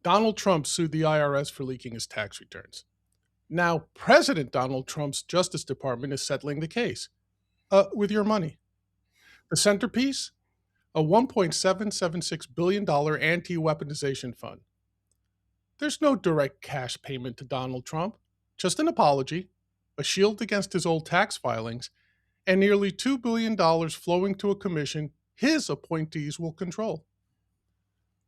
Donald Trump sued the IRS for leaking his tax returns. Now, President Donald Trump's Justice Department is settling the case with your money. The centerpiece? A $1.776 billion anti-weaponization fund. There's no direct cash payment to Donald Trump, just an apology, a shield against his old tax filings, and nearly $2 billion flowing to a commission his appointees will control.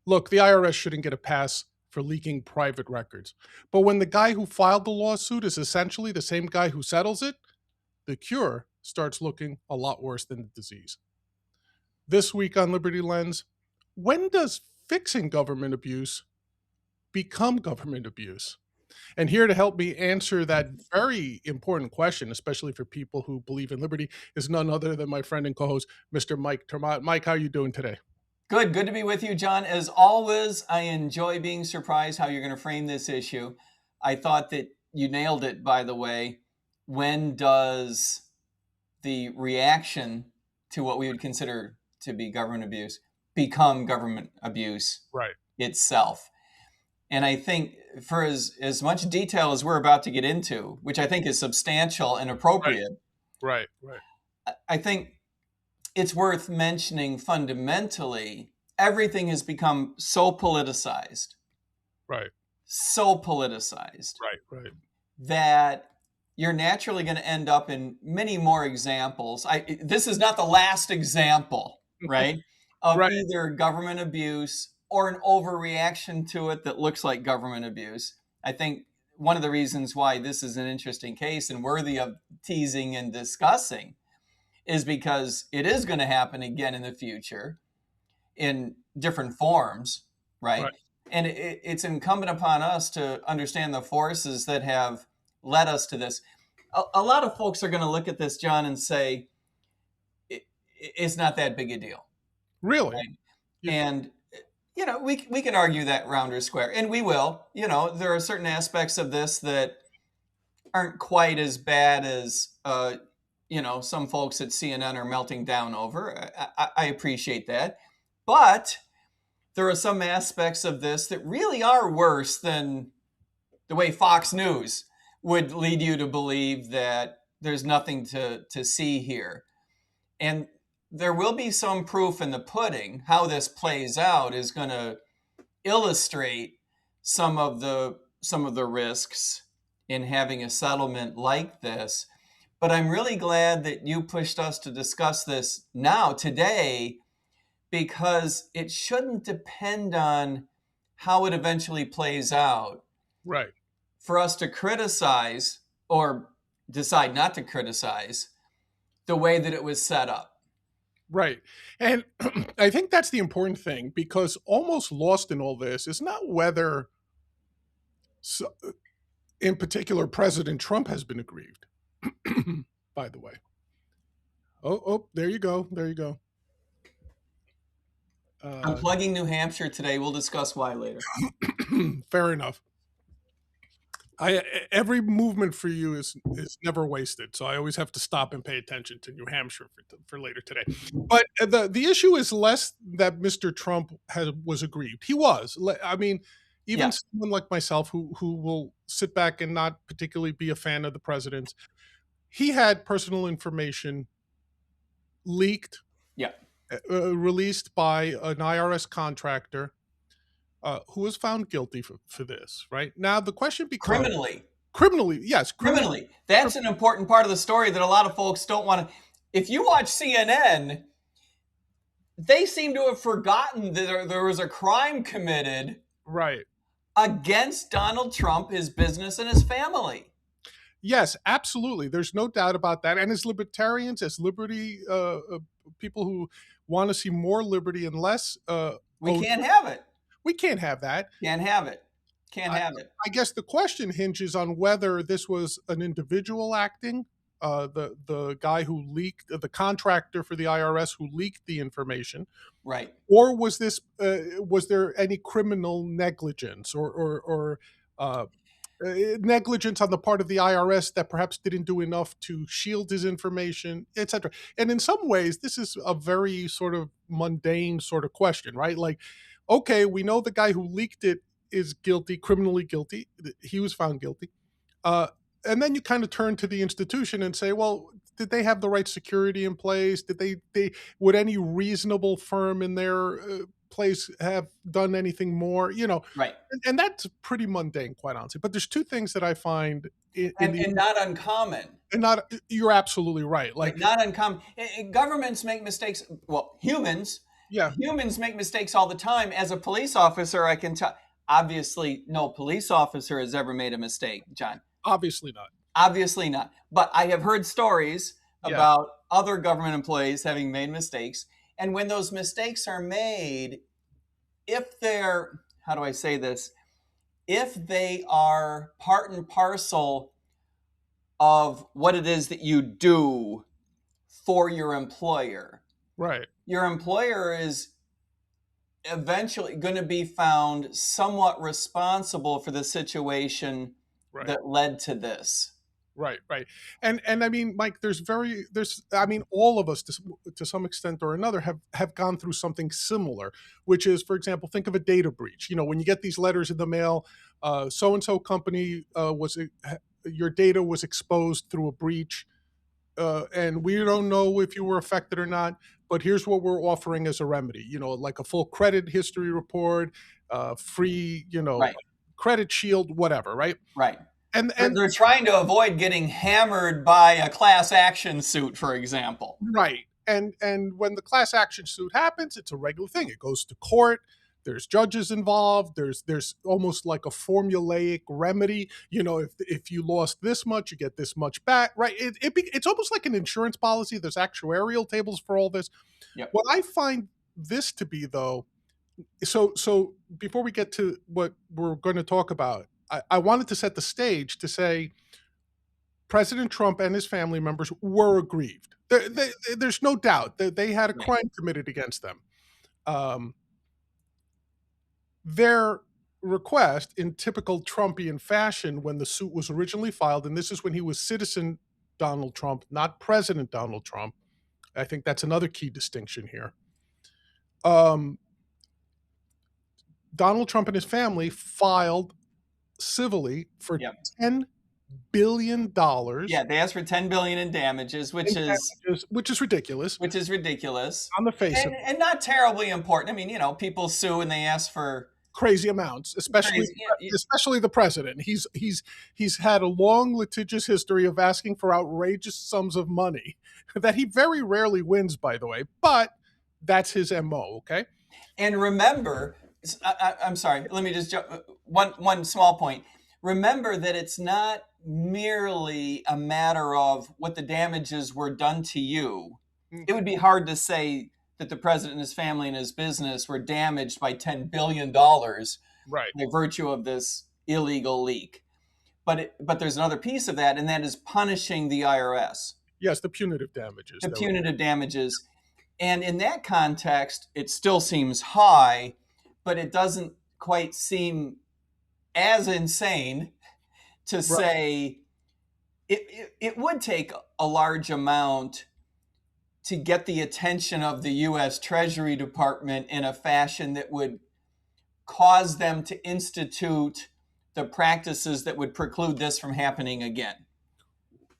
Look, the IRS shouldn't get a pass for leaking private records. But when the guy who filed the lawsuit is essentially the same guy who settles it, the cure starts looking a lot worse than the disease. This week on Liberty Lens, when does fixing government abuse become government abuse? And here to help me answer that very important question, especially for people who believe in liberty, is none other than my friend and co-host, Mr. Mike Termott. Mike, how are you doing today? Good to be with you, John. As always, I enjoy being surprised how you're going to frame this issue. I thought that you nailed it, by the way. When does the reaction to what we would consider to be government abuse become government abuse itself? And I think for as much detail as we're about to get into, which I think is substantial and appropriate, Right. I think it's worth mentioning fundamentally, everything has become so politicized. Right. So politicized. Right. That you're naturally going to end up in many more examples. This is not the last example, right? Of either government abuse or an overreaction to it that looks like government abuse. I think one of the reasons why this is an interesting case and worthy of teasing and discussing is because it is going to happen again in the future in different forms, right? And it's incumbent upon us to understand the forces that have led us to this. A lot of folks are going to look at this, John, and say, it's not that big a deal. Really? Right? Yeah. And, we can argue that round or square, and we will. There are certain aspects of this that aren't quite as bad as, some folks at CNN are melting down over. I appreciate that. But there are some aspects of this that really are worse than the way Fox News would lead you to believe that there's nothing to see here. And there will be some proof in the pudding. How this plays out is going to illustrate some of the risks in having a settlement like this. But I'm really glad that you pushed us to discuss this now, today, because it shouldn't depend on how it eventually plays out. Right. For us to criticize or decide not to criticize the way that it was set up. Right. And I think that's the important thing, because almost lost in all this is not whether, in particular, President Trump has been aggrieved. By the way. Oh, there you go. I'm plugging New Hampshire today. We'll discuss why later. Fair enough. Every movement for you is never wasted, so I always have to stop and pay attention to New Hampshire for later today. But the issue is less that Mr. Trump was aggrieved. He was. I mean, even someone like myself who will sit back and not particularly be a fan of the president's, he had personal information leaked, released by an IRS contractor who was found guilty for this. Right now, the question becomes criminally. Yes, criminally. That's an important part of the story that a lot of folks don't want to. If you watch CNN, they seem to have forgotten that there was a crime committed against Donald Trump, his business, and his family. Yes, absolutely. There's no doubt about that. And as libertarians, as liberty people who want to see more liberty and less, we can't have it. We can't have that. Can't have it. I guess the question hinges on whether this was an individual acting, the guy who leaked, the contractor for the IRS who leaked the information, right? Or was there any criminal negligence or negligence on the part of the IRS that perhaps didn't do enough to shield his information, etc. And in some ways, this is a very sort of mundane sort of question, right? Like, okay, we know the guy who leaked it is guilty, criminally guilty. He was found guilty. Uh, and then you kind of turn to the institution and say, well, did they have the right security in place? Did they would any reasonable firm in their place have done anything more? Right. And that's pretty mundane, quite honestly. But there's two things that I find And not uncommon. and not. You're absolutely right. Like Like, not uncommon. Governments make mistakes. Well, humans yeah, make mistakes all the time. As a police officer, I can tell. Obviously, no police officer has ever made a mistake, John. obviously not. Obviously not. But I have heard stories Yeah, about other government employees having made mistakes. And when those mistakes are made, if they're, how do I say this? If they are part and parcel of what it is that you do for your employer right, is eventually going to be found somewhat responsible for the situation right. that led to this. Right. And I mean, Mike, I mean, all of us to some extent or another have gone through something similar, which is, for example, think of a data breach. When you get these letters in the mail, so and so company your data was exposed through a breach, and we don't know if you were affected or not. But here's what we're offering as a remedy. Like a full credit history report, free, Right. credit shield, whatever. Right. Right. And They're trying to avoid getting hammered by a class action suit, for example. right. And when the class action suit happens, it's a regular thing. It goes to court. There's judges involved. There's almost like a formulaic remedy. If you lost this much, you get this much back. Right. It's almost like an insurance policy. There's actuarial tables for all this. Yep. What I find this to be, though, so before we get to what we're going to talk about, I wanted to set the stage to say President Trump and his family members were aggrieved. There's no doubt that they had a crime committed against them. Their request, in typical Trumpian fashion, when the suit was originally filed, and this is when he was citizen Donald Trump, not President Donald Trump. I think that's another key distinction here. Donald Trump and his family filed civilly for $10 billion. Yeah, they asked for $10 billion in damages, which is ridiculous. Which is ridiculous On the face of it. and not terribly important. I mean, people sue and they ask for crazy amounts, especially the president. He's had a long litigious history of asking for outrageous sums of money that he very rarely wins, by the way, but that's his MO, okay? And remember, I'm sorry, let me just jump one small point. Remember that it's not merely a matter of what the damages were done to you. It would be hard to say that the president and his family and his business were damaged by $10 billion right, by virtue of this illegal leak. But there's another piece of that, and that is punishing the IRS. Yes, the punitive damages. The punitive damages. And in that context, it still seems high, but it doesn't quite seem as insane to say it would take a large amount to get the attention of the U.S. Treasury Department in a fashion that would cause them to institute the practices that would preclude this from happening again.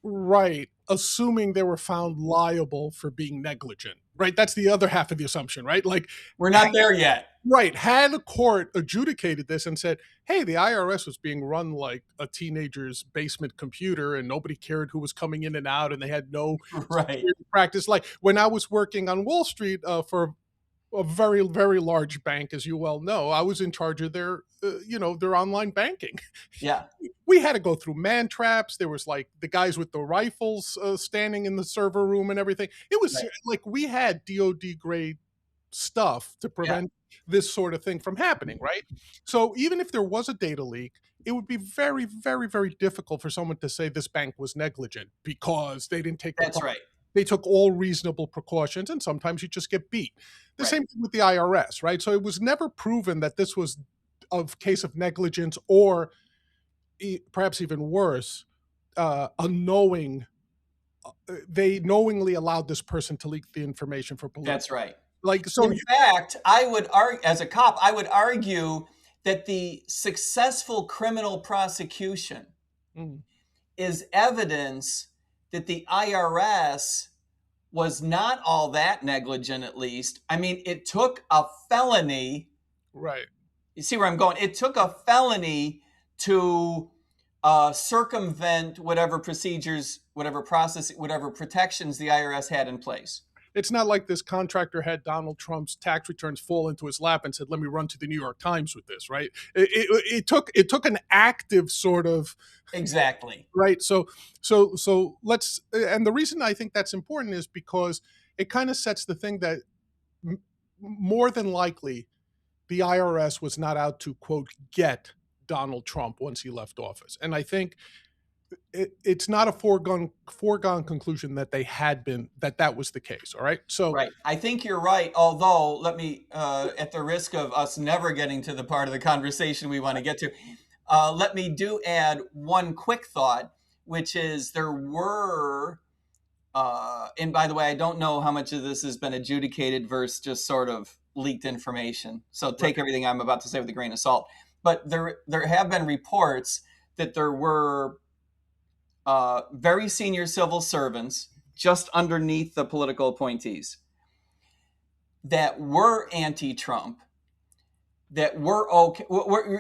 Right. Assuming they were found liable for being negligent. Right. That's the other half of the assumption, right? Like, we're not there yet. Right. Had a court adjudicated this and said, hey, the IRS was being run like a teenager's basement computer and nobody cared who was coming in and out and they had no practice. Like when I was working on Wall Street for a very, very large bank, as you well know, I was in charge of their online banking. Yeah. We had to go through man traps. There was like the guys with the rifles standing in the server room and everything. It was like we had DOD grade stuff to prevent this sort of thing from happening, right? So even if there was a data leak, it would be very, very, very difficult for someone to say this bank was negligent because they didn't take That's right. They took all reasonable precautions, and sometimes you just get beat. The same thing with the IRS, right? So it was never proven that this was a case of negligence or perhaps even worse, they knowingly allowed this person to leak the information for police. That's right. Like, so in fact, I would argue, as a cop, I would argue that the successful criminal prosecution Mm. is evidence that the IRS was not all that negligent, at least. I mean, it took a felony. Right. You see where I'm going? It took a felony to circumvent whatever procedures, whatever process, whatever protections the IRS had in place. It's not like this contractor had Donald Trump's tax returns fall into his lap and said, "Let me run to the New York Times with this." Right? It took an active sort of Exactly. right. So let's. And the reason I think that's important is because it kind of sets the thing that more than likely the IRS was not out to quote get Donald Trump once he left office, and I think it's not a foregone conclusion that they had been that was the case. All right, so Right. I think you're right. Although, let me, at the risk of us never getting to the part of the conversation we want to get to, let me do add one quick thought, which is there were, and by the way, I don't know how much of this has been adjudicated versus just sort of leaked information. So take everything I'm about to say with a grain of salt. But there have been reports that there were very senior civil servants just underneath the political appointees that were anti-Trump, that were okay.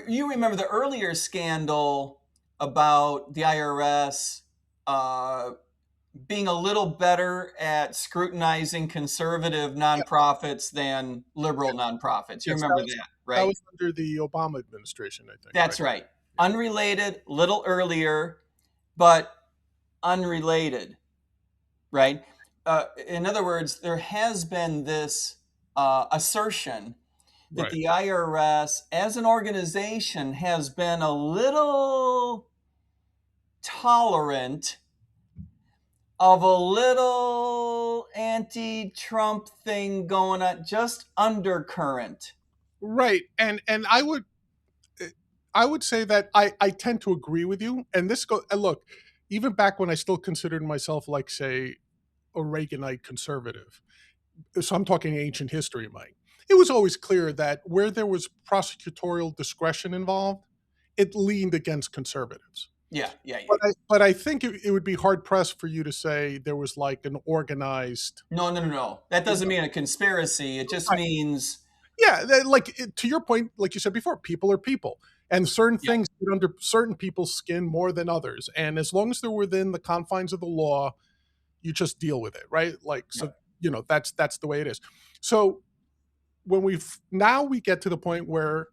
You remember the earlier scandal about the IRS being a little better at scrutinizing conservative nonprofits than liberal nonprofits. You yes, remember that, right? that was under the Obama administration, I think. That's right. Unrelated, little earlier, but unrelated, right? In other words, there has been this assertion that Right. the IRS as an organization has been a little tolerant of a little anti-Trump thing going on, just undercurrent. Right, and I would say that I tend to agree with you. And this go and look, even back when I still considered myself like say a Reaganite conservative, so I'm talking ancient history, Mike. It was always clear that where there was prosecutorial discretion involved, it leaned against conservatives. Yeah. But I think it would be hard pressed for you to say there was like an organized. No. That doesn't mean a conspiracy. It just means. Yeah, to your point, like you said before, people are people, and certain Yeah. things get under certain people's skin more than others. And as long as they're within the confines of the law, you just deal with it, right? Like, so that's the way it is. So when we get to the point where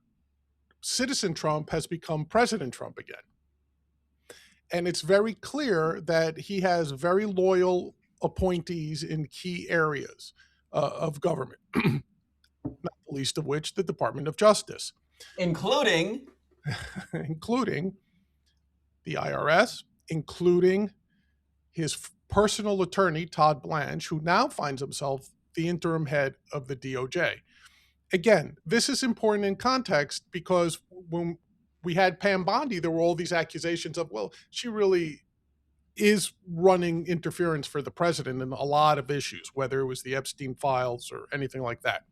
citizen Trump has become President Trump again, and it's very clear that he has very loyal appointees in key areas of government, not the least of which the Department of Justice, Including including the IRS, including his personal attorney, Todd Blanche, who now finds himself the interim head of the DOJ. Again, this is important in context because when we had Pam Bondi, there were all these accusations of, well, she really is running interference for the president in a lot of issues, whether it was the Epstein files or anything like that.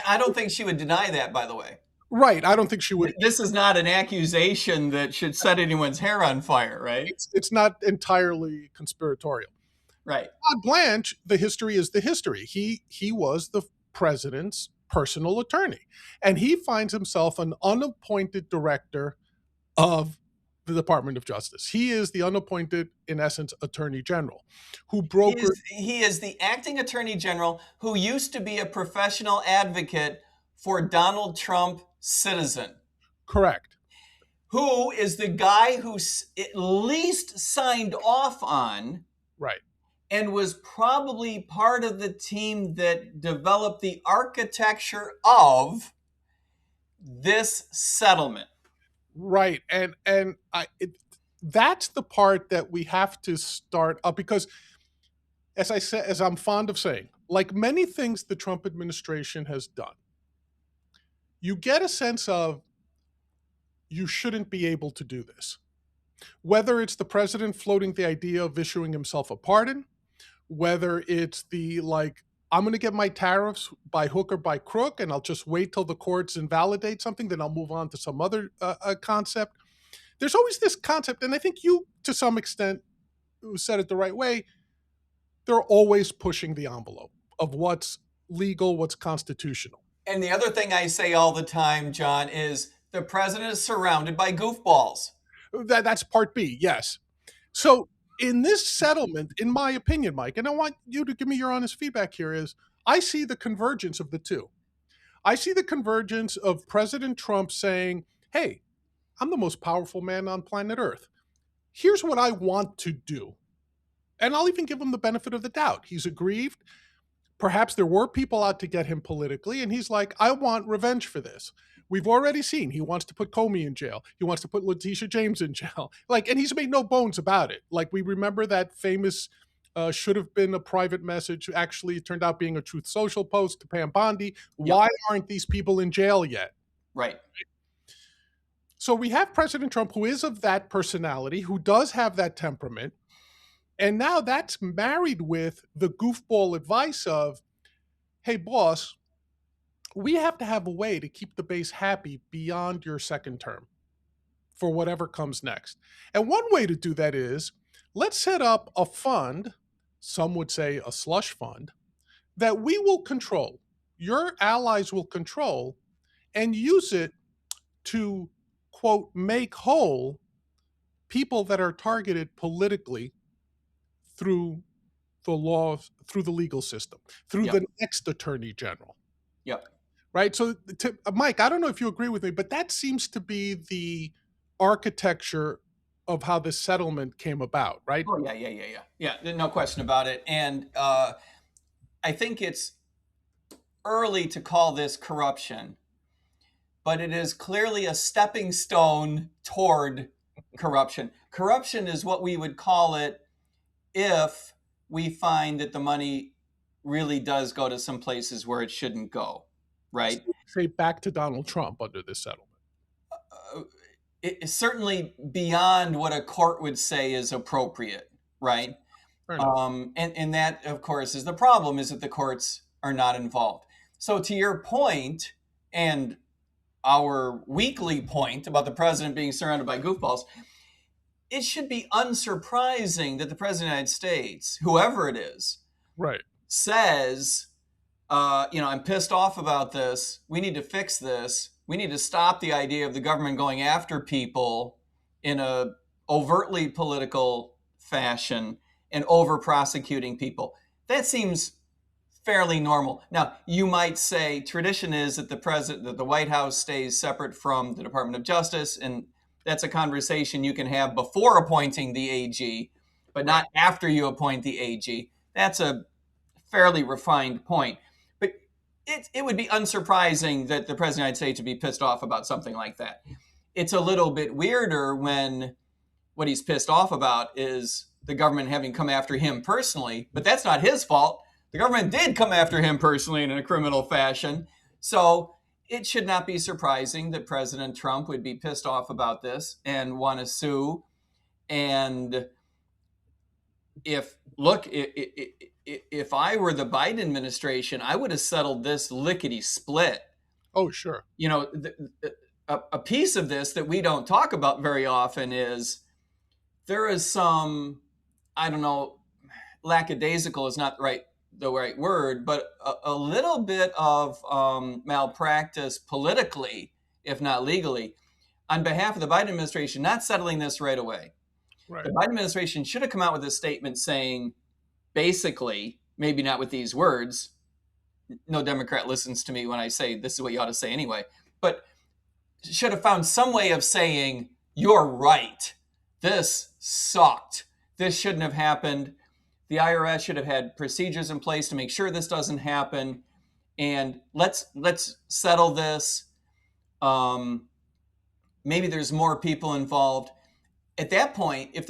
I don't think she would deny that, by the way. Right. I don't think she would. This is not an accusation that should set anyone's hair on fire, right? It's not entirely conspiratorial. Right. Todd Blanche, the history is the history. He was the president's personal attorney, and he finds himself an unappointed director of the Department of Justice. He is the unappointed, in essence, attorney general who brokered. He is the acting attorney general who used to be a professional advocate for Donald Trump, citizen. Correct. Who is the guy who at least signed off on. Right. And was probably part of the team that developed the architecture of this settlement. Right. And that's the part that we have to start up because, as I said, as I'm fond of saying, like many things the Trump administration has done, you get a sense of you shouldn't be able to do this. Whether it's the president floating the idea of issuing himself a pardon, whether it's the I'm going to get my tariffs by hook or by crook, and I'll just wait till the courts invalidate something, then I'll move on to some other concept. There's always this concept, and I think you, to some extent, said it the right way. They're always pushing the envelope of what's legal, what's constitutional. And the other thing I say all the time, John, is the president is surrounded by goofballs. That's part B, yes. So in this settlement, in my opinion, Mike, and I want you to give me your honest feedback here, is I see the convergence of the two. I see the convergence of President Trump saying, hey, I'm the most powerful man on planet Earth. Here's what I want to do. And I'll even give him the benefit of the doubt. He's aggrieved. Perhaps there were people out to get him politically, and he's like, I want revenge for this. We've already seen he wants to put Comey in jail. He wants to put Letitia James in jail. Like, and he's made no bones about it. Like, we remember that famous should have been a private message. Actually, it turned out being a Truth Social post to Pam Bondi. Why aren't these people in jail yet? Right. So we have President Trump, who is of that personality, who does have that temperament. And now that's married with the goofball advice of, hey, boss, we have to have a way to keep the base happy beyond your second term for whatever comes next. And one way to do that is let's set up a fund, some would say a slush fund, that we will control, your allies will control, and use it to, quote, make whole people that are targeted politically through the laws, through the legal system, through the next attorney general. Yep. Right. So, Mike, I don't know if you agree with me, but that seems to be the architecture of how this settlement came about, right? Oh, yeah. No question about it. And I think it's early to call this corruption, but it is clearly a stepping stone toward corruption. Corruption is what we would call it if we find that the money really does go to some places where it shouldn't go, right? Say back to Donald Trump under this settlement. It's certainly beyond what a court would say is appropriate, right? And that, of course, is the problem, is that the courts are not involved. So to your point, and our weekly point about the president being surrounded by goofballs, it should be unsurprising that the president of the United States, whoever it is, right, says, I'm pissed off about this. We need to fix this. We need to stop the idea of the government going after people in a overtly political fashion and over prosecuting people. That seems fairly normal. Now, you might say tradition is that the White House stays separate from the Department of Justice, and that's a conversation you can have before appointing the AG, but not after you appoint the AG. That's a fairly refined point. But it would be unsurprising that the President of the United States would be pissed off about something like that. It's a little bit weirder when what he's pissed off about is the government having come after him personally, but that's not his fault. The government did come after him personally in a criminal fashion. So it should not be surprising that President Trump would be pissed off about this and want to sue. And if I were the Biden administration, I would have settled this lickety split. Oh, sure. A piece of this that we don't talk about very often is there is some, I don't know, lackadaisical is not the right word, but a little bit of malpractice politically, if not legally, on behalf of the Biden administration, not settling this right away. Right. The Biden administration should have come out with a statement saying, basically, maybe not with these words, no Democrat listens to me when I say this is what you ought to say anyway, but should have found some way of saying, you're right. This sucked. This shouldn't have happened. The IRS should have had procedures in place to make sure this doesn't happen. And let's settle this. Maybe there's more people involved. At that point, if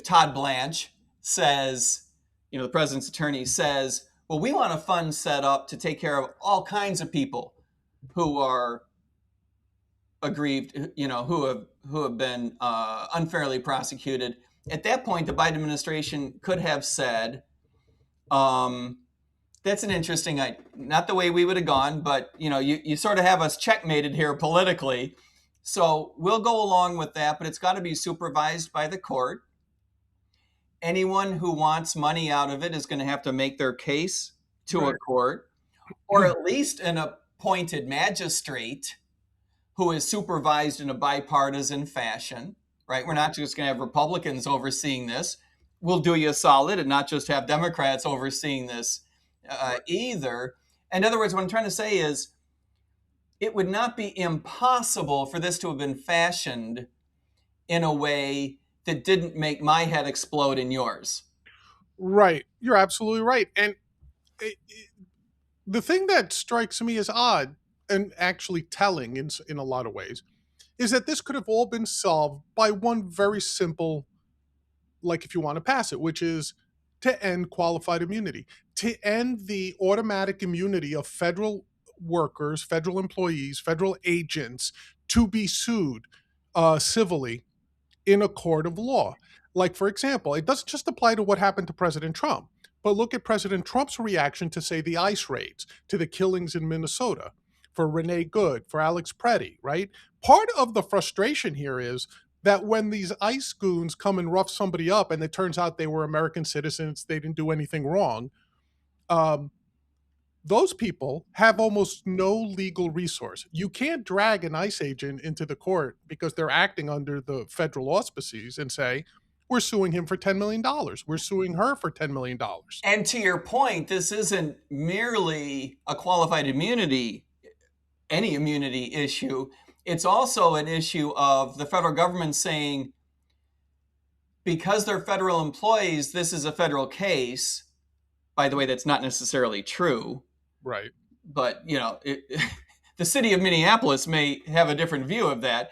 Todd Blanche says, the president's attorney says, well, we want a fund set up to take care of all kinds of people who are aggrieved, who have been unfairly prosecuted. At that point, the Biden administration could have said, That's an interesting idea. Not the way we would have gone, but you sort of have us checkmated here politically. So we'll go along with that, but it's got to be supervised by the court. Anyone who wants money out of it is going to have to make their case to a court, or at least an appointed magistrate who is supervised in a bipartisan fashion, right? We're not just going to have Republicans overseeing this. We'll do you a solid and not just have Democrats overseeing this either. In other words, what I'm trying to say is it would not be impossible for this to have been fashioned in a way that didn't make my head explode in yours. Right. You're absolutely right. And the thing that strikes me as odd and actually telling in a lot of ways is that this could have all been solved by one very simple, like if you want to pass it, which is to end qualified immunity, to end the automatic immunity of federal workers, federal employees, federal agents to be sued civilly in a court of law. Like, for example, it doesn't just apply to what happened to President Trump, but look at President Trump's reaction to, say, the ICE raids, to the killings in Minnesota, for Renee Good, for Alex Preddy, right? Part of the frustration here is that when these ICE goons come and rough somebody up and it turns out they were American citizens, they didn't do anything wrong, those people have almost no legal resource. You can't drag an ICE agent into the court because they're acting under the federal auspices and say, we're suing him for $10 million. We're suing her for $10 million. And to your point, this isn't merely a qualified immunity, any immunity issue. It's also an issue of the federal government saying, because they're federal employees, this is a federal case. By the way, that's not necessarily true. Right. But, the city of Minneapolis may have a different view of that.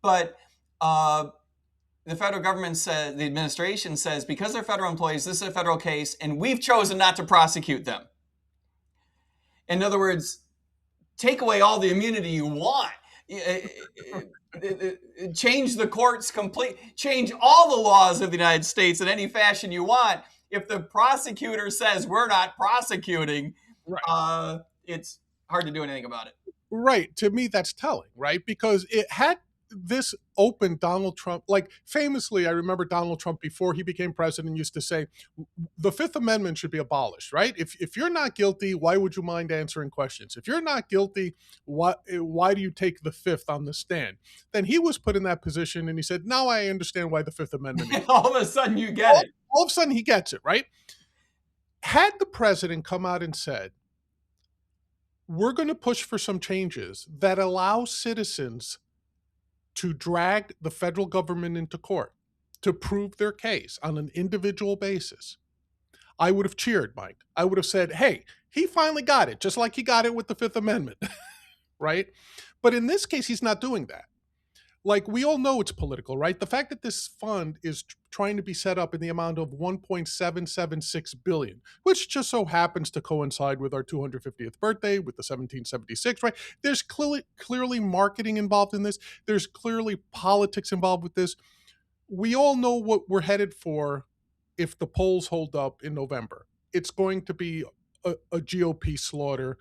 But the federal government says, the administration says, because they're federal employees, this is a federal case, and we've chosen not to prosecute them. In other words, take away all the immunity you want. Change the courts change all the laws of the United States in any fashion you want. If the prosecutor says we're not prosecuting, right, it's hard to do anything about it. Right. To me, that's telling, right? Because it had this opened Donald Trump, like famously, I remember Donald Trump before he became president used to say, the Fifth Amendment should be abolished, right? If you're not guilty, why would you mind answering questions? If you're not guilty, why do you take the Fifth on the stand? Then he was put in that position and he said, now I understand why the Fifth Amendment. All of a sudden you get it. All of a sudden he gets it, right? Had the president come out and said, we're going to push for some changes that allow citizens to drag the federal government into court to prove their case on an individual basis, I would have cheered, Mike. I would have said, hey, he finally got it, just like he got it with the Fifth Amendment, right? But in this case, he's not doing that. Like, we all know it's political, right? The fact that this fund is trying to be set up in the amount of $1.776 billion, which just so happens to coincide with our 250th birthday, with the 1776, right? There's clearly marketing involved in this. There's clearly politics involved with this. We all know what we're headed for if the polls hold up in November. It's going to be a GOP slaughter.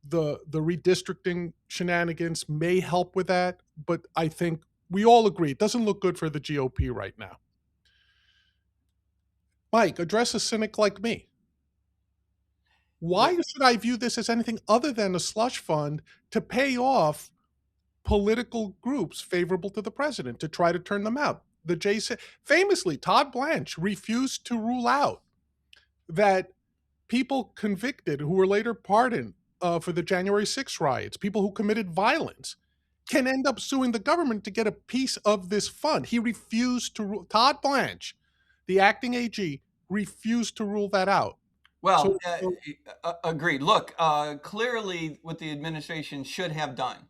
The redistricting shenanigans may help with that, but I think we all agree it doesn't look good for the GOP right now. Mike, address a cynic like me. Why should I view this as anything other than a slush fund to pay off political groups favorable to the president to try to turn them out? Famously, Todd Blanche refused to rule out that people convicted who were later pardoned for the January 6th riots, people who committed violence, can end up suing the government to get a piece of this fund. He refused to rule. Todd Blanche, the acting AG, refused to rule that out. Well, agreed. Look, clearly what the administration should have done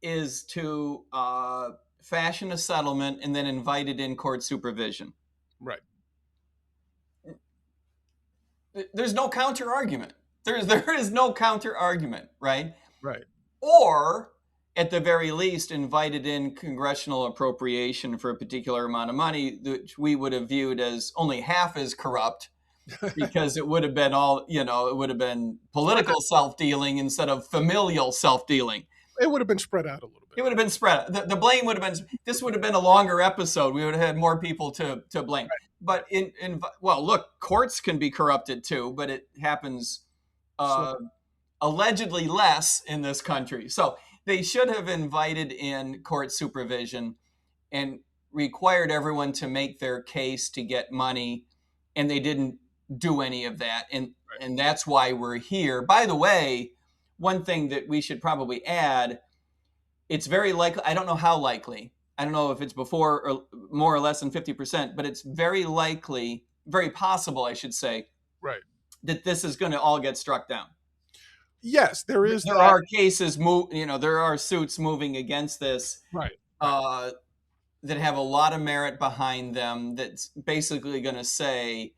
is to fashion a settlement and then invite it in court supervision. Right. There's no counter argument. There is no counter argument, right? Right. Or at the very least, invited in congressional appropriation for a particular amount of money, which we would have viewed as only half as corrupt because it would have been all, it would have been Spread political self-dealing instead of familial self-dealing. it would have been spread out a little bit. It would have been spread. The blame would have been, this would have been a longer episode. We would have had more people to blame. But well, look, courts can be corrupted too, but it happens allegedly less in this country. So they should have invited in court supervision and required everyone to make their case to get money, and they didn't do any of that. And that's why we're here. By the way, one thing that we should probably add, it's very likely, I don't know how likely, I don't know if it's before or more or less than 50%, but it's very likely, very possible, I should say, Right. that this is going to all get struck down. Yes, there is. There are cases, there are suits moving against this, right. that have a lot of merit behind them. That's basically going to say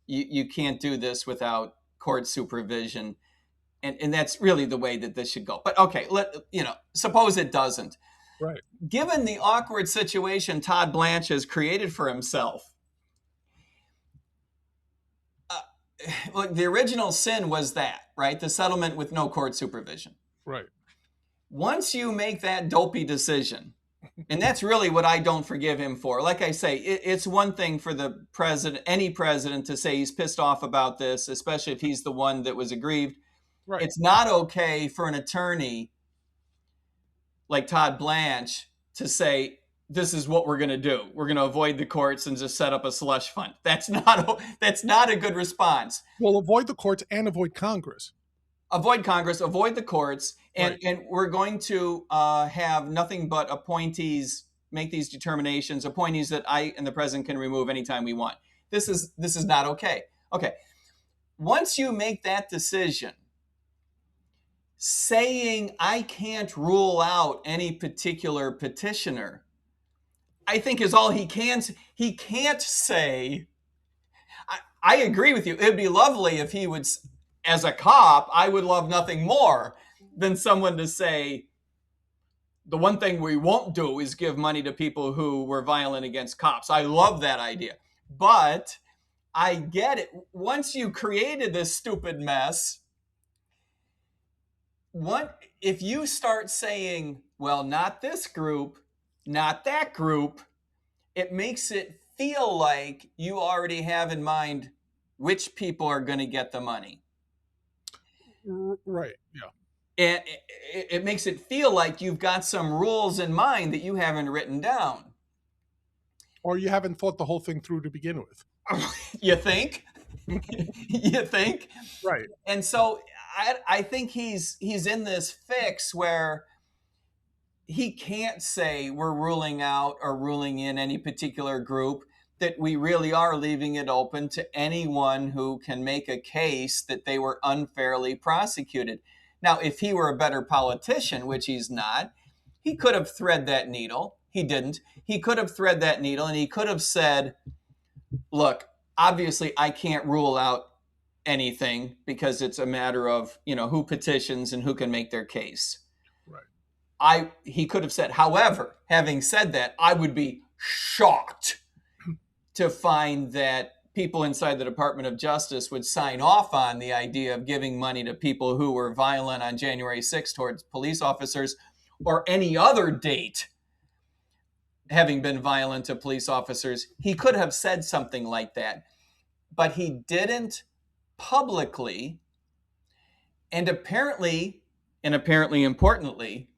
you can't do this without court supervision, and that's really the way that this should go. But okay, suppose it doesn't. Right. Given the awkward situation Todd Blanche has created for himself, look, the original sin was that, right? The settlement with no court supervision. Right. Once you make that dopey decision, and that's really what I don't forgive him for. Like I say, it's one thing for the president, any president, to say he's pissed off about this, especially if he's the one that was aggrieved. Right. It's not okay for an attorney like Todd Blanche to say, this is what we're going to do. We're going to avoid the courts and just set up a slush fund. That's not a good response. Well, avoid the courts and avoid Congress. Avoid Congress, avoid the courts, and we're going to have nothing but appointees make these determinations, appointees that I and the president can remove anytime we want. This is not okay. Okay. Once you make that decision, saying I can't rule out any particular petitioner, I think is all he can. He can't say, I agree with you. It'd be lovely if he would, as a cop, I would love nothing more than someone to say, the one thing we won't do is give money to people who were violent against cops. I love that idea. But I get it. Once you created this stupid mess, if you start saying, well, not this group, not that group, it makes it feel like you already have in mind which people are going to get the money. Right. Yeah. And it makes it feel like you've got some rules in mind that you haven't written down. Or you haven't thought the whole thing through to begin with. You think? You think? Right. And so I think he's in this fix where he can't say we're ruling out or ruling in any particular group, that we really are leaving it open to anyone who can make a case that they were unfairly prosecuted. Now, if he were a better politician, which he's not, he could have thread that needle. He didn't. He could have thread that needle, and he could have said, look, obviously I can't rule out anything because it's a matter of, who petitions and who can make their case. Right. He could have said, however, having said that, I would be shocked to find that people inside the Department of Justice would sign off on the idea of giving money to people who were violent on January 6th towards police officers or any other date having been violent to police officers. He could have said something like that, but he didn't publicly. And apparently importantly,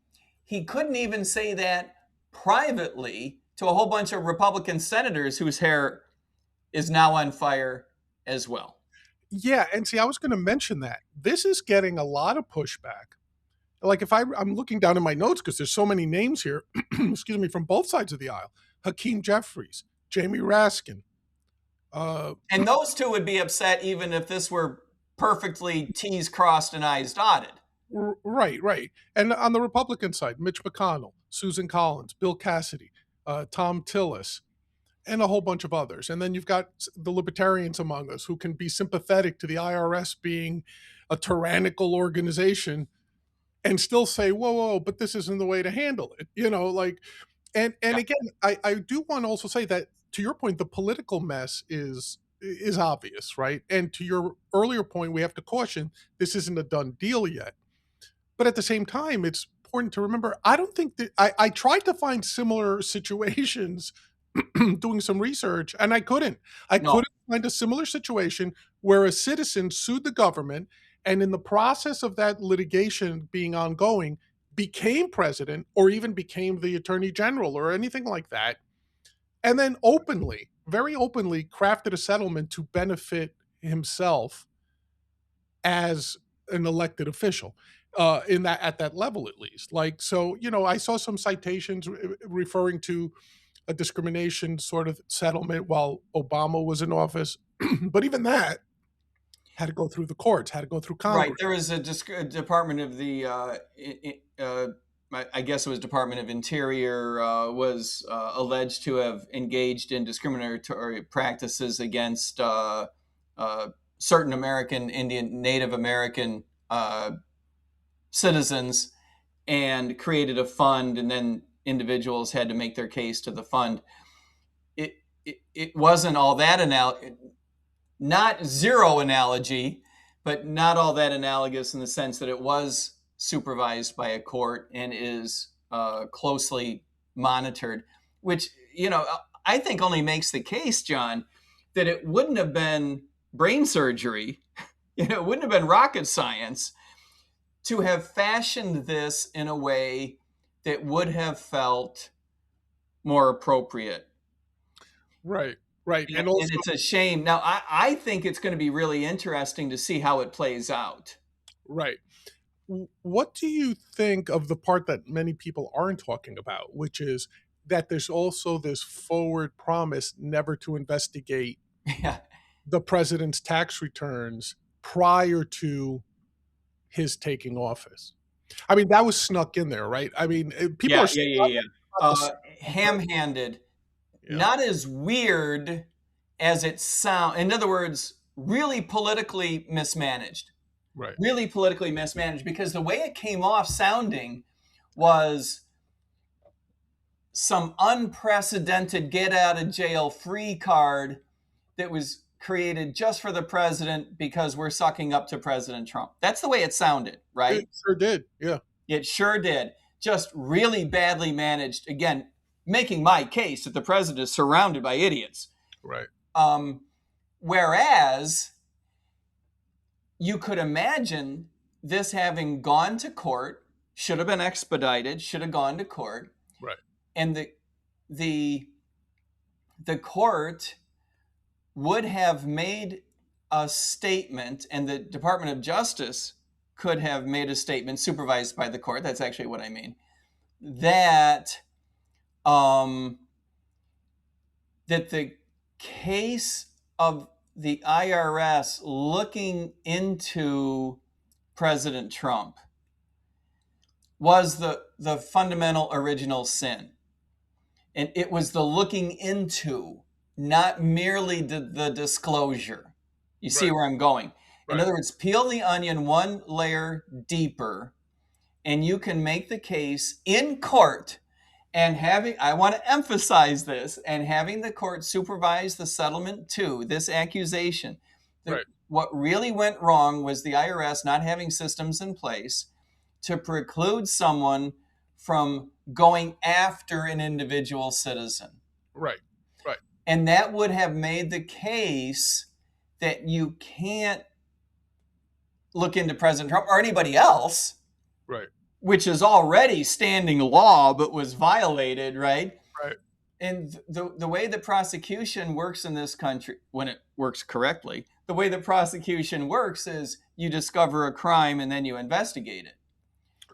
he couldn't even say that privately to a whole bunch of Republican senators whose hair is now on fire as well. Yeah, and see, I was going to mention that. This is getting a lot of pushback. Like if I'm looking down in my notes because there's so many names here, excuse me, from both sides of the aisle. Hakeem Jeffries, Jamie Raskin. And those two would be upset even if this were perfectly T's crossed and I's dotted. Right. And on the Republican side, Mitch McConnell, Susan Collins, Bill Cassidy, Tom Tillis, and a whole bunch of others. And then you've got the libertarians among us who can be sympathetic to the IRS being a tyrannical organization and still say, whoa, but this isn't the way to handle it. And again, I do want to also say that, to your point, the political mess is is obvious, right? And to your earlier point, we have to caution this isn't a done deal yet. But at the same time, it's important to remember I don't think that I tried to find similar situations doing some research, and I couldn't. I No, couldn't find a similar situation where a citizen sued the government and in the process of that litigation being ongoing became president or even became the attorney general or anything like that, and then openly, very openly crafted a settlement to benefit himself as an elected official in that at that level at least. Like so, I saw some citations referring to a discrimination sort of settlement while Obama was in office, but even that had to go through the courts, had to go through right. Congress. There was a Department of the, I guess it was Department of Interior, was alleged to have engaged in discriminatory practices against certain American Indian, Native American citizens, and created a fund, and then individuals had to make their case to the fund. It wasn't all that not zero analogy, but not all that analogous in the sense that it was supervised by a court and is closely monitored, which, I think only makes the case, John, that it wouldn't have been brain surgery, it wouldn't have been rocket science to have fashioned this in a way that would have felt more appropriate. Right, right. And And also, it's a shame. Now, I think it's going to be really interesting to see how it plays out. right. What do you think of the part that many people aren't talking about, which is that there's also this forward promise never to investigate Yeah, the president's tax returns prior to his taking office? I mean, that was snuck in there, right? I mean, people yeah, are yeah, still yeah, yeah. about the Ham-handed, yeah, not as weird as it sounds. In other words, really politically mismanaged. right. Really politically mismanaged, because the way it came off sounding was some unprecedented get out of jail free card that was created just for the president because we're sucking up to President Trump. That's the way it sounded, It right? sure did. Yeah, It sure did. Just really badly managed. Again, making my case that the president is surrounded by idiots. right. Whereas you could imagine this having gone to court, should have been expedited, should have gone to court, Right. and the court would have made a statement, and the Department of Justice could have made a statement supervised by the court. That's actually what I mean. That that the case of the IRS looking into President Trump was the fundamental original sin. And it was the looking into, not merely the disclosure. You see Right. where I'm going. In Right. other words, peel the onion one layer deeper, and you can make the case in court, and I want to emphasize this, and having the court supervise the settlement to this accusation. Right. What really went wrong was the IRS not having systems in place to preclude someone from going after an individual citizen. Right. Right. And that would have made the case that you can't look into President Trump or anybody else, Right. which is already standing law but was violated, right? Right. And the way the prosecution works in this country, when it works correctly, the way the prosecution works is you discover a crime and then you investigate it.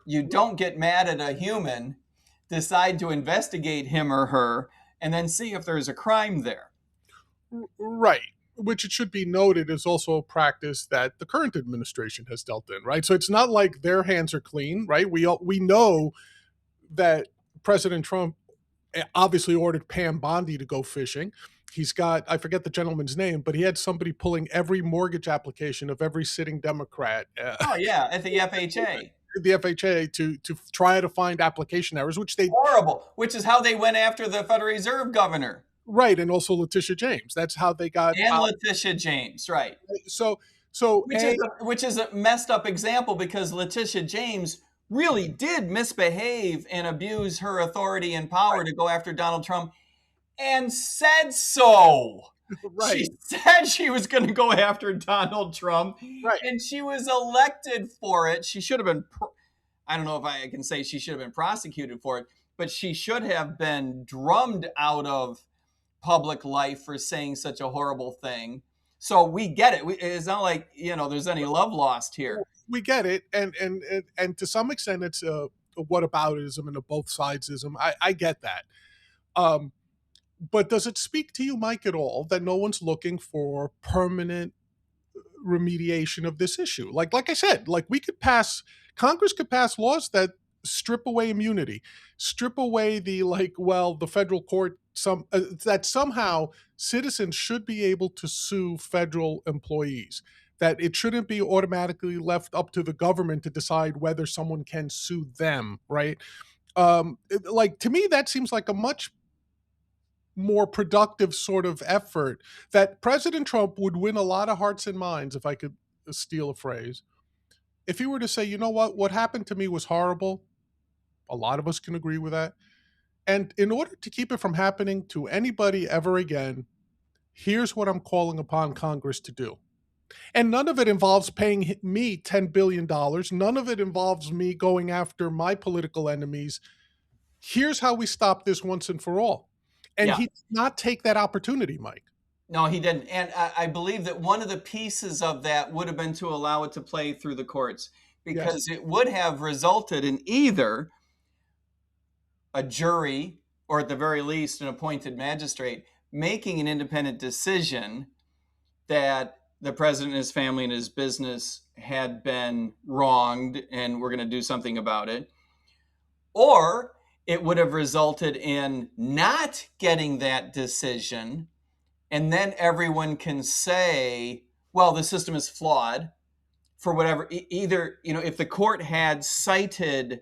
You don't get mad at a human, decide to investigate him or her, and then see if there's a crime there. Right. Which it should be noted is also a practice that the current administration has dealt in, right? So it's not like their hands are clean, right? We know that President Trump obviously ordered Pam Bondi to go fishing. He's got, I forget the gentleman's name, but he had somebody pulling every mortgage application of every sitting Democrat. Oh yeah, at the FHA. The FHA to try to find application errors, which they Horrible. Which is how they went after the Federal Reserve governor. right, and also Letitia James. That's how they got And out. Letitia James, right? So so a Which is a messed up example because Letitia James really did misbehave and abuse her authority and power to go after Donald Trump and said so. She right, said she was going to go after Donald Trump right. and she was elected for it. She should have been, I don't know if I can say she should have been prosecuted for it, but she should have been drummed out of public life for saying such a horrible thing. So we get it. It's not like, there's any love lost here. We get it, and to some extent, it's a whataboutism and a both sidesism. I get that. Um, but does it speak to you, Mike, at all that no one's looking for permanent remediation of this issue? Like I said, like Congress could pass laws that strip away immunity, strip away the the federal court that somehow citizens should be able to sue federal employees, that it shouldn't be automatically left up to the government to decide whether someone can sue them, right? To me that seems like a much more productive sort of effort, that President Trump would win a lot of hearts and minds, if I could steal a phrase, if he were to say, you know what happened to me was horrible. A lot of us can agree with that. And in order to keep it from happening to anybody ever again, here's what I'm calling upon Congress to do. And none of it involves paying me $10 billion. None of it involves me going after my political enemies. Here's how we stop this once and for all. And Yeah. he did not take that opportunity, Mike. No, he didn't. And I believe that one of the pieces of that would have been to allow it to play through the courts, Yes. because it would have resulted in either a jury or at the very least an appointed magistrate making an independent decision that the president and his family and his business had been wronged and we're going to do something about it. Or it would have resulted in not getting that decision, and then everyone can say, well, the system is flawed for whatever. Either, if the court had cited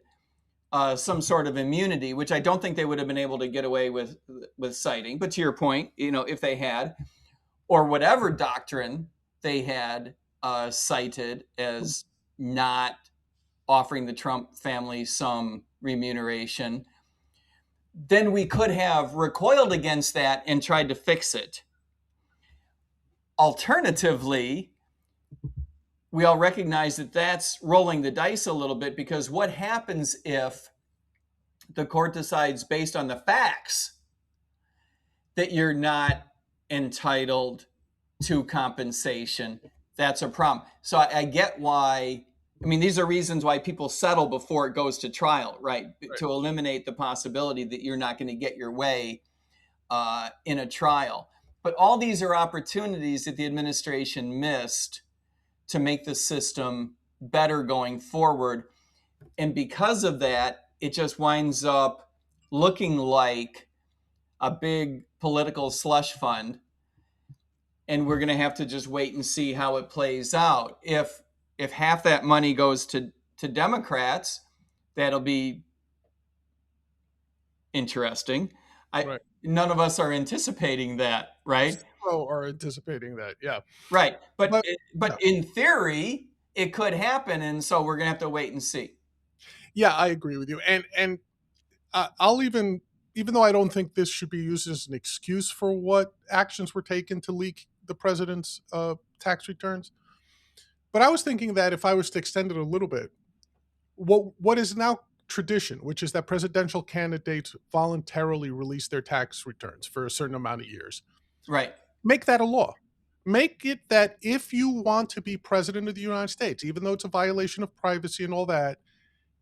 some sort of immunity, which I don't think they would have been able to get away with citing, but to your point, if they had, or whatever doctrine they had cited as not offering the Trump family some remuneration, then we could have recoiled against that and tried to fix it. Alternatively, we all recognize that that's rolling the dice a little bit, because what happens if the court decides based on the facts that you're not entitled to compensation? That's a problem. So I get why. I mean, these are reasons why people settle before it goes to trial, right? To eliminate the possibility that you're not going to get your way in a trial. But all these are opportunities that the administration missed to make the system better going forward. And because of that, it just winds up looking like a big political slush fund. And we're going to have to just wait and see how it plays out. If half that money goes to Democrats, that'll be interesting. Right. None of us are anticipating that, right? Are anticipating that, yeah. Right. But in theory, it could happen, and so we're going to have to wait and see. Yeah, I agree with you. And I'll even though I don't think this should be used as an excuse for what actions were taken to leak the president's tax returns, but I was thinking that if I was to extend it a little bit, what is now tradition, which is that presidential candidates voluntarily release their tax returns for a certain amount of years. Right. Make that a law. Make it that if you want to be president of the United States, even though it's a violation of privacy and all that,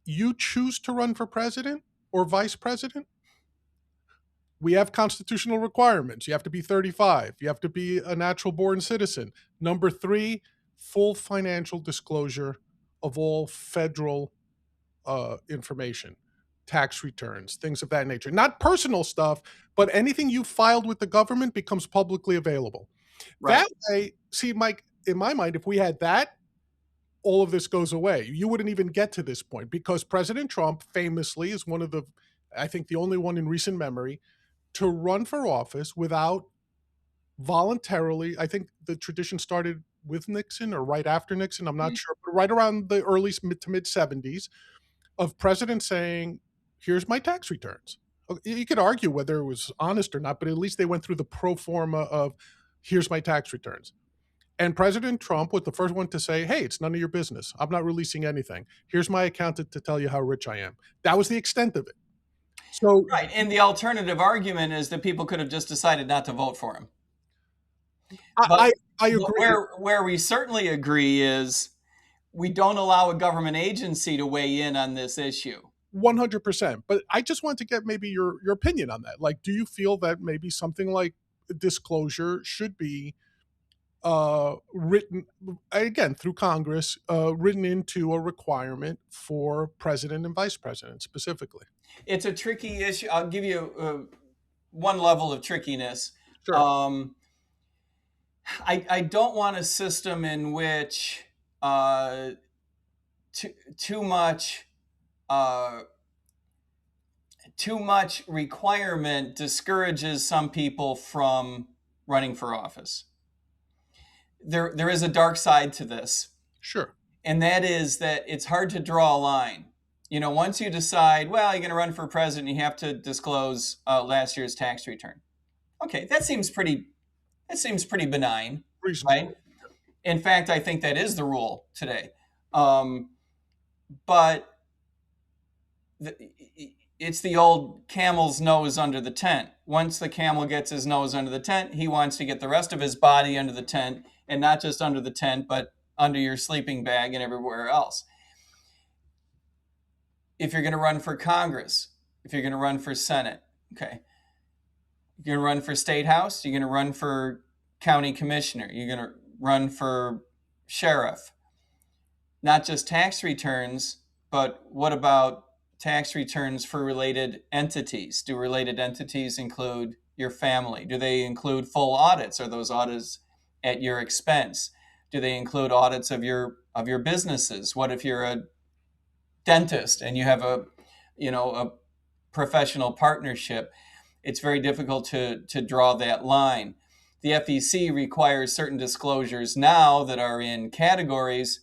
you choose to run for president or vice president, we have constitutional requirements. You have to be 35. You have to be a natural born citizen. Number 3, full financial disclosure of all federal information, tax returns, things of that nature. Not personal stuff, but anything you filed with the government becomes publicly available. Right. That way, see, Mike, in my mind, if we had that, all of this goes away. You wouldn't even get to this point, because President Trump famously is one of the, I think the only one in recent memory, to run for office without voluntarily, I think the tradition started with Nixon or right after Nixon, I'm not sure, but right around the early to mid 70s, of presidents saying, here's my tax returns. You could argue whether it was honest or not, but at least they went through the pro forma of, here's my tax returns. And President Trump was the first one to say, hey, it's none of your business. I'm not releasing anything. Here's my accountant to tell you how rich I am. That was the extent of it. So, right. And the alternative argument is that people could have just decided not to vote for him. But, I but agree. where we certainly agree is we don't allow a government agency to weigh in on this issue. 100%. But I just want to get maybe your opinion on that. Like, do you feel that maybe something like disclosure should be written, again, through Congress, written into a requirement for president and vice president specifically? It's a tricky issue. I'll give you one level of trickiness. Sure. I don't want a system in which too much requirement discourages some people from running for office. There is a dark side to this. Sure. And that is that it's hard to draw a line. Once you decide, well, you're going to run for president, you have to disclose last year's tax return. Okay, that seems pretty benign, Reasonable. right? In fact, I think that is the rule today. But it's the old camel's nose under the tent. Once the camel gets his nose under the tent, he wants to get the rest of his body under the tent, and not just under the tent, but under your sleeping bag and everywhere else. If you're going to run for Congress, if you're going to run for Senate, okay, you're going to run for State House, you're going to run for county commissioner, you're going to run for sheriff. Not just tax returns, but what about tax returns for related entities? Do related entities include your family? Do they include full audits? Are those audits at your expense? Do they include audits of your businesses? What if you're a dentist and you have a professional partnership? It's very difficult to draw that line. The FEC requires certain disclosures now that are in categories.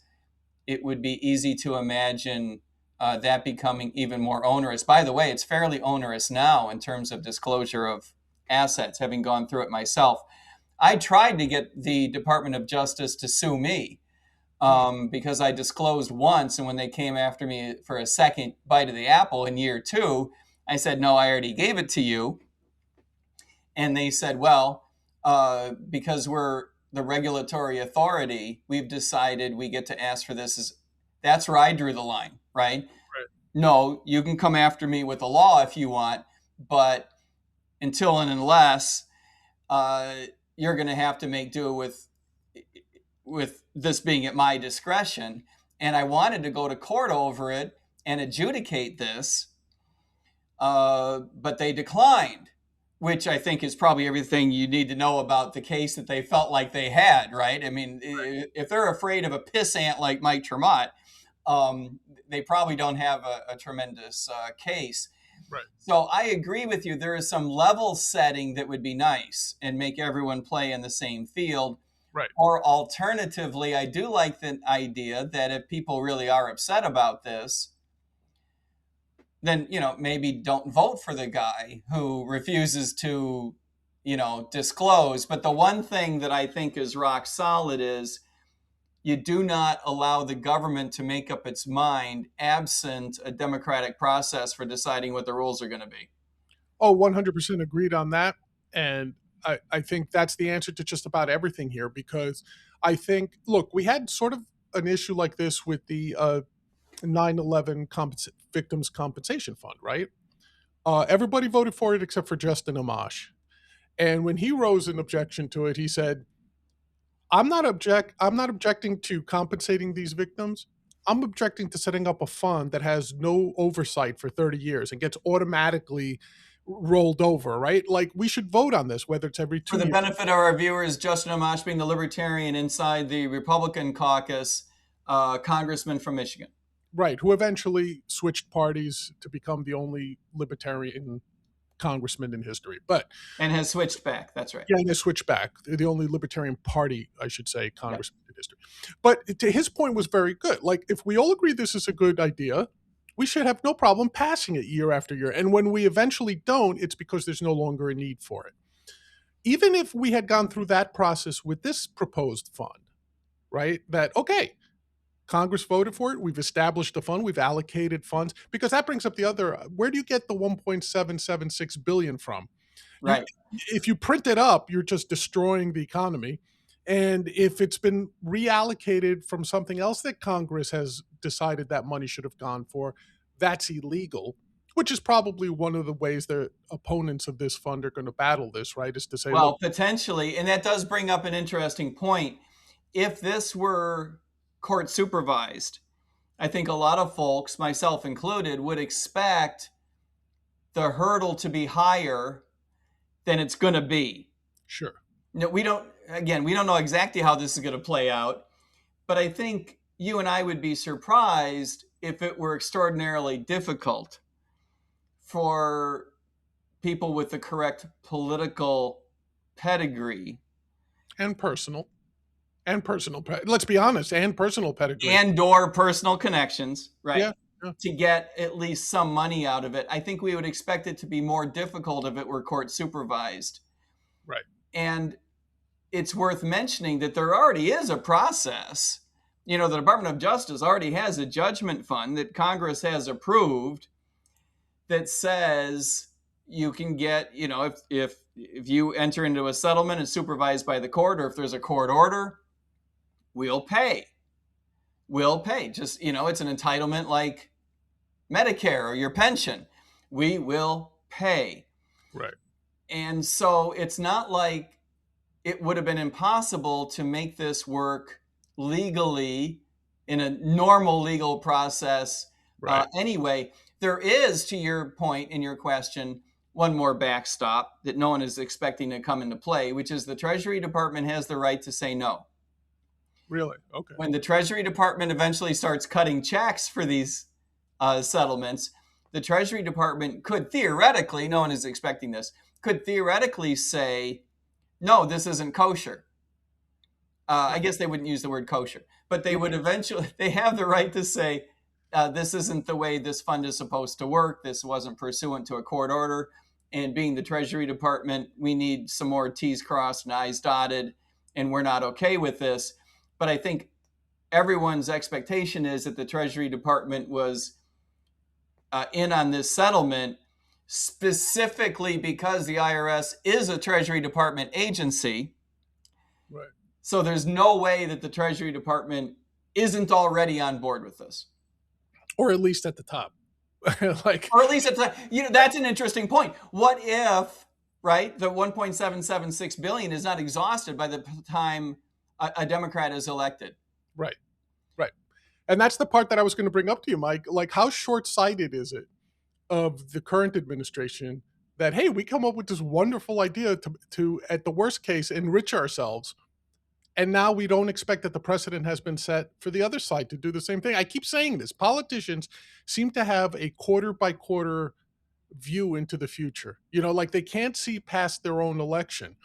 It would be easy to imagine that becoming even more onerous. By the way, it's fairly onerous now in terms of disclosure of assets, having gone through it myself. I tried to get the Department of Justice to sue me because I disclosed once, and when they came after me for a second bite of the apple in year 2, I said, no, I already gave it to you. And they said, well, because we're the regulatory authority, we've decided we get to ask for this. That's where I drew the line, right? No, you can come after me with the law if you want, but until and unless you're going to have to make do with this being at my discretion. And I wanted to go to court over it and adjudicate this, but they declined, which I think is probably everything you need to know about the case that they felt like they had, right? I mean, if they're afraid of a pissant like Mike Tremont, they probably don't have a tremendous case. Right. So I agree with you. There is some level setting that would be nice and make everyone play in the same field. Right. Or alternatively, I do like the idea that if people really are upset about this, then, maybe don't vote for the guy who refuses to, disclose. But the one thing that I think is rock solid is you do not allow the government to make up its mind absent a democratic process for deciding what the rules are going to be. Oh, 100% agreed on that. And I think that's the answer to just about everything here, because I think, look, we had sort of an issue like this with the 9/11 Victims Compensation Fund, right? Everybody voted for it except for Justin Amash. And when he rose in objection to it, he said, I'm not objecting to compensating these victims. I'm objecting to setting up a fund that has no oversight for 30 years and gets automatically rolled over, right? Like, we should vote on this, whether it's every 2 For the years. benefit of our viewers, Justin Amash being the libertarian inside the Republican caucus, congressman from Michigan. Right, who eventually switched parties to become the only libertarian congressman in history. But And has switched back. That's right. yeah, and they switched back. They're the only Libertarian Party, I should say, Yep. congressman in history. But to his point was very good. Like, if we all agree this is a good idea, we should have no problem passing it year after year. And when we eventually don't, it's because there's no longer a need for it. Even if we had gone through that process with this proposed fund, right? That, okay, Congress voted for it. We've established a fund. We've allocated funds, because that brings up the other. Where do you get the 1.776 billion from? You, Right. if you print it up, you're just destroying the economy. And if it's been reallocated from something else that Congress has decided that money should have gone for, that's illegal. Which is probably one of the ways the opponents of this fund are going to battle this, right? Is to say, Well, look, potentially, and that does bring up an interesting point. If this were court supervised, I think a lot of folks, myself included, would expect the hurdle to be higher than it's going to be. sure, No, we don't know exactly how this is going to play out, but I think you and I would be surprised if it were extraordinarily difficult for people with the correct political pedigree and personal, let's be honest, and personal pedigree, and/or personal connections, right? Yeah. To get at least some money out of it. I think we would expect it to be more difficult if it were court supervised. Right. And it's worth mentioning that there already is a process. The Department of Justice already has a judgment fund that Congress has approved that says you can get, if you enter into a settlement and supervised by the court, or if there's a court order, we'll pay. Just, it's an entitlement like Medicare or your pension. We will pay. Right. And so it's not like it would have been impossible to make this work legally in a normal legal process. Right. Anyway, there is, to your point in your question, one more backstop that no one is expecting to come into play, which is the Treasury Department has the right to say no. Really? Okay. When the Treasury Department eventually starts cutting checks for these settlements, the Treasury Department could theoretically, no one is expecting this, could theoretically say, no, this isn't kosher. I guess they wouldn't use the word kosher, but they would eventually, they have the right to say, this isn't the way this fund is supposed to work. This wasn't pursuant to a court order. And being the Treasury Department, we need some more T's crossed and I's dotted, and we're not okay with this. But I think everyone's expectation is that the Treasury Department was in on this settlement specifically because the IRS is a Treasury Department agency. Right. So there's no way that the Treasury Department isn't already on board with this. Or at least at the top. Or at least at the, that's an interesting point. What if, right, the 1.776 billion is not exhausted by the time a Democrat is elected? Right. And that's the part that I was going to bring up to you, Mike. Like, how short-sighted is it of the current administration that, hey, we come up with this wonderful idea to at the worst case, enrich ourselves, and now we don't expect that the precedent has been set for the other side to do the same thing. I keep saying this. Politicians seem to have a quarter-by-quarter view into the future. Like, they can't see past their own election.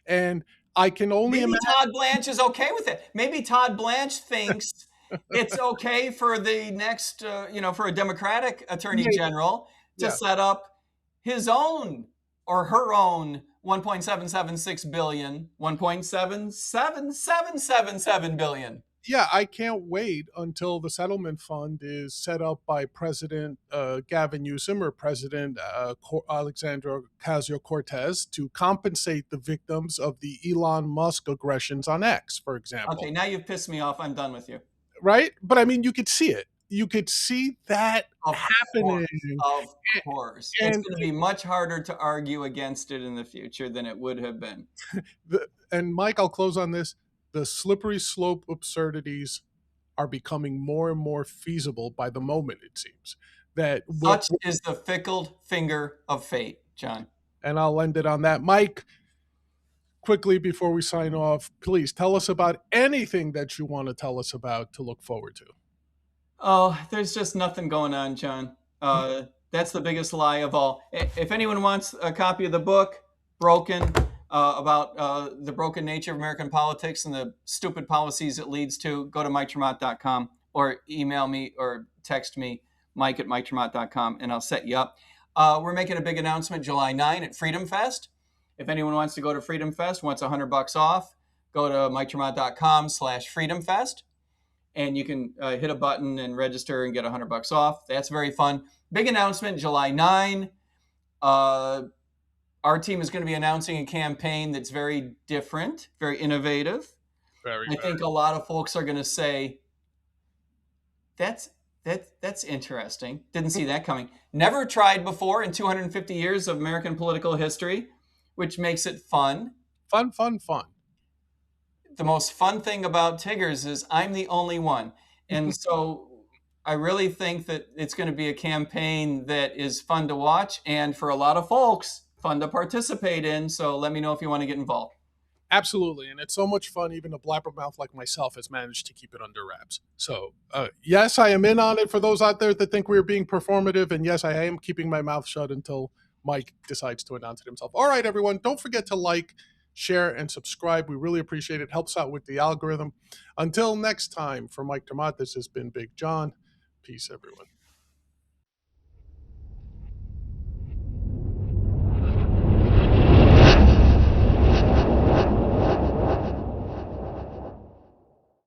And I can only Maybe imagine Todd Blanche is okay with it. Maybe Todd Blanche thinks it's okay for the next, for a Democratic attorney general to set up his own or her own 1.776 billion, 1.77777 billion. Yeah, I can't wait until the settlement fund is set up by President Gavin Newsom or President Alexandria Ocasio-Cortez to compensate the victims of the Elon Musk aggressions on X, for example. Okay, now you've pissed me off. I'm done with you. Right? But I mean, you could see it. You could see that happening. Of course. It's going to be much harder to argue against it in the future than it would have been. And Mike, I'll close on this. The slippery slope absurdities are becoming more and more feasible by the moment, it seems. Such is the fickle finger of fate, John. And I'll end it on that. Mike, quickly before we sign off, please tell us about anything that you want to tell us about to look forward to. Oh, there's just nothing going on, John. That's the biggest lie of all. If anyone wants a copy of the book, Broken, about the broken nature of American politics and the stupid policies it leads to, go to MikeTremont.com or email me or text me, Mike@MikeTremont.com, and I'll set you up. We're making a big announcement July 9 at FreedomFest. If anyone wants to go to FreedomFest, wants $100 off, go to MikeTremont.com/FreedomFest, and you can hit a button and register and get $100 off. That's very fun. Big announcement July 9. Our team is going to be announcing a campaign that's very different, very innovative. I think a lot of folks are going to say, that's interesting. Didn't see that coming. Never tried before in 250 years of American political history, which makes it fun. Fun. The most fun thing about Tiggers is I'm the only one. And so I really think that it's going to be a campaign that is fun to watch and for a lot of folks, fun to participate in. So let me know if you want to get involved. Absolutely. And it's so much fun. Even a blabbermouth like myself has managed to keep it under wraps. So, yes, I am in on it for those out there that think we're being performative. And yes, I am keeping my mouth shut until Mike decides to announce it himself. All right, everyone. Don't forget to like, share, and subscribe. We really appreciate it. Helps out with the algorithm. Until next time, for Mike Tremont, this has been Big John. Peace, everyone.